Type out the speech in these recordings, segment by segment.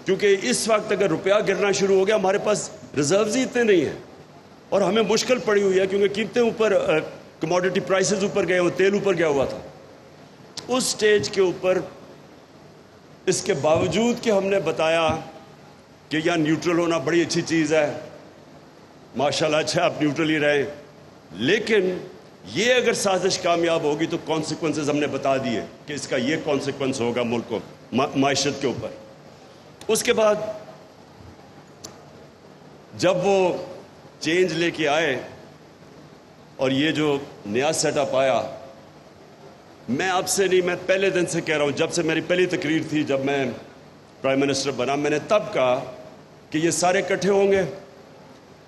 کیونکہ اس وقت اگر روپیہ گرنا شروع ہو گیا ہمارے پاس ریزروز ہی اتنے نہیں ہیں اور ہمیں مشکل پڑی ہوئی ہے کیونکہ قیمتیں اوپر کموڈٹی پرائسز اوپر گئے ہوئے، تیل اوپر گیا ہوا تھا۔ اس سٹیج کے اوپر اس کے باوجود کہ ہم نے بتایا کہ یہاں نیوٹرل ہونا بڑی اچھی چیز ہے، ماشاءاللہ اچھا آپ نیوٹرل ہی رہے، لیکن یہ اگر سازش کامیاب ہوگی تو کانسیکوینسز ہم نے بتا دیے کہ اس کا یہ کانسیکوینس ہوگا ملک کو، معیشت کے اوپر۔ اس کے بعد جب وہ چینج لے کے آئے اور یہ جو نیا سیٹ اپ آیا، میں اب سے نہیں، میں پہلے دن سے کہہ رہا ہوں، جب سے میری پہلی تقریر تھی جب میں پرائم منسٹر بنا، میں نے تب کہا کہ یہ سارے اکٹھے ہوں گے،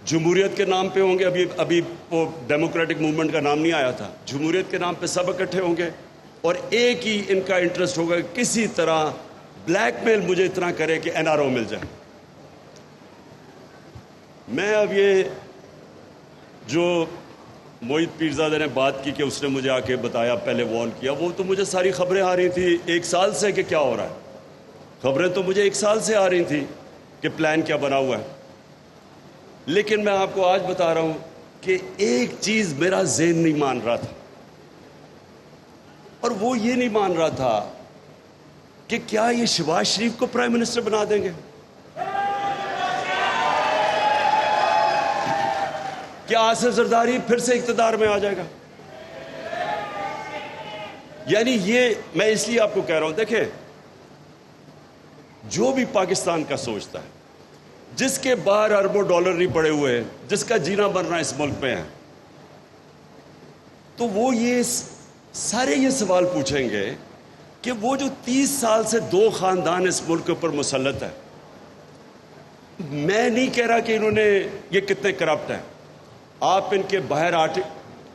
جمہوریت کے نام پہ ہوں گے، ابھی وہ ڈیموکریٹک موومنٹ کا نام نہیں آیا تھا، جمہوریت کے نام پہ سب اکٹھے ہوں گے اور ایک ہی ان کا انٹرسٹ ہوگا کہ کسی طرح بلیک میل مجھے اتنا کرے کہ این آر او مل جائے۔ میں اب یہ جو موہت پیرزادہ نے بات کی کہ اس نے مجھے آ کے بتایا، پہلے وارن کیا، وہ تو مجھے ساری خبریں آ رہی تھی ایک سال سے کہ کیا ہو رہا ہے، خبریں تو مجھے ایک سال سے آ رہی تھی کہ پلان کیا بنا ہوا ہے، لیکن میں آپ کو آج بتا رہا ہوں کہ ایک چیز میرا ذہن نہیں مان رہا تھا، اور وہ یہ نہیں مان رہا تھا کہ کیا یہ شہباز شریف کو پرائم منسٹر بنا دیں گے؟ کیا آصف زرداری پھر سے اقتدار میں آ جائے گا؟ یعنی یہ میں اس لیے آپ کو کہہ رہا ہوں، دیکھیں جو بھی پاکستان کا سوچتا ہے، جس کے باہر اربوں ڈالر نہیں پڑے ہوئے ہیں، جس کا جینا مرنا اس ملک پہ ہے، تو وہ یہ سارے یہ سوال پوچھیں گے کہ وہ جو 30 سال سے 2 خاندان اس ملک کے اوپر مسلط ہے، میں نہیں کہہ رہا کہ انہوں نے یہ کتنے کرپٹ ہیں، آپ ان کے باہر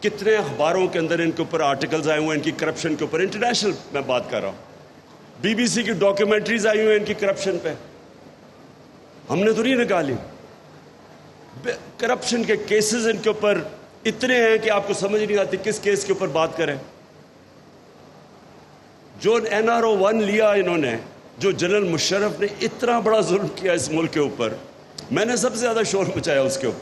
کتنے اخباروں کے اندر ان کے اوپر آرٹیکلز آئے ہوئے ہیں ان کی کرپشن کے اوپر، انٹرنیشنل میں بات کر رہا ہوں، بی بی سی کی ڈاکیومنٹریز آئی ہوئی ہیں ان کی کرپشن پہ، ہم نے تو نہیں نکالی، کرپشن کے کیسز ان کے اوپر اتنے ہیں کہ آپ کو سمجھ نہیں آتی کس کیس کے اوپر بات کریں۔ جو این آر او 1 لیا انہوں نے، جو جنرل مشرف نے اتنا بڑا ظلم کیا اس ملک کے اوپر، میں نے سب سے زیادہ شور مچایا اس کے اوپر۔